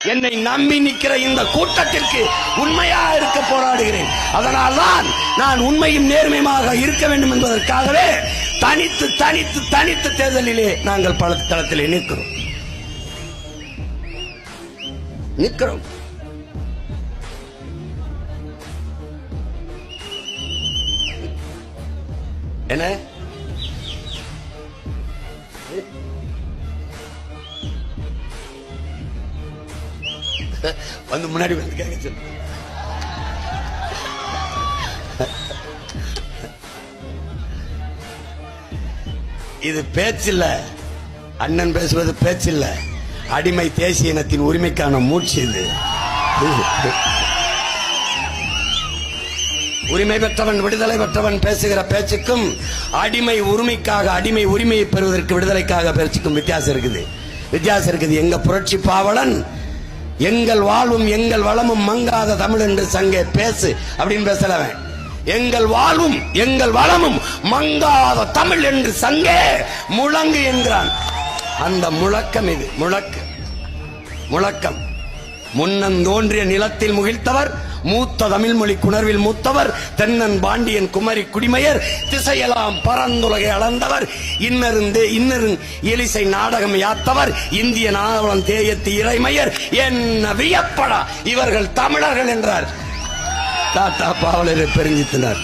என்னை நம்பி நிற்கிற இந்த கூட்டத்திற்கு உண்மையா இருக்க போராடுகிறேன். அதனால்தான் நான் உண்மையும் நேர்மையாக இருக்க வேண்டும் என்பதற்காகவே தனித்து தனித்து தனித்து தேர்தலிலே நாங்கள் பல தளத்திலே நிற்கிறோம். என்ன வந்து முன்னாடி வந்து கேட்க சொல்லு. இது பேச்சில்ல, அண்ணன் பேசுவது பேச்சில்ல, அடிமை தேசிய இனத்தின் உரிமைக்கான மூச்சு. இது உரிமை பெற்றவன் விடுதலை பெற்றவன் பேசுகிற பேச்சுக்கும் அடிமை உரிமைக்காக அடிமை உரிமையை பெறுவதற்கு விடுதலைக்காக பேச்சுக்கும் வித்தியாசம் இருக்குது. எங்க புரட்சி பாவலன் எங்கள் வாழ்வும் எங்கள் வளமும் மங்காத தமிழ் என்று சங்கே பேசு அப்படின்னு பேசலவன். எங்கள் வாழ்வும் எங்கள் வளமும் மங்காத தமிழ் என்று சங்கே முழங்கு என்கிறான். அந்த முழக்கம் இது முழக்கம். முன்னந்தோன்றிய நிலத்தில் முகிழ்த்தவர், மூத்த தமிழ் மொழி குணர்வில் மூத்தவர், தென்னன் பாண்டியன் குமரி குடிமையர், திசையெல்லாம் பரந்துலகை அளந்தவர், இன்னரும் எலிசை நாடகம் யாத்தவர், இந்திய நாவலம் தேயத்து இறைமையர், என்ன வியப்படா இவர்கள் தமிழர்கள் என்றார் தாத்தா பாவலரை பெருஞ்சித்தினார்.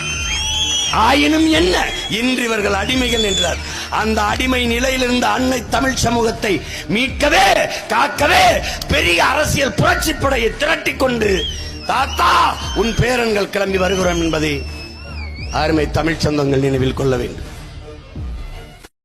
ஆயினும் என்ன, இன்று இவர்கள் அடிமைகள் என்றார். அந்த அடிமை நிலையிலிருந்த அன்னை தமிழ் சமூகத்தை மீட்கவே காக்கவே பெரிய அரசியல் புரட்சி படையை திரட்டிக் கொண்டு தாத்தா உன் பேரன்கள் கிளம்பி வருகிறோம் என்பதை அருமை தமிழ் சொந்தங்கள் நினைவில் கொள்ள வேண்டும்.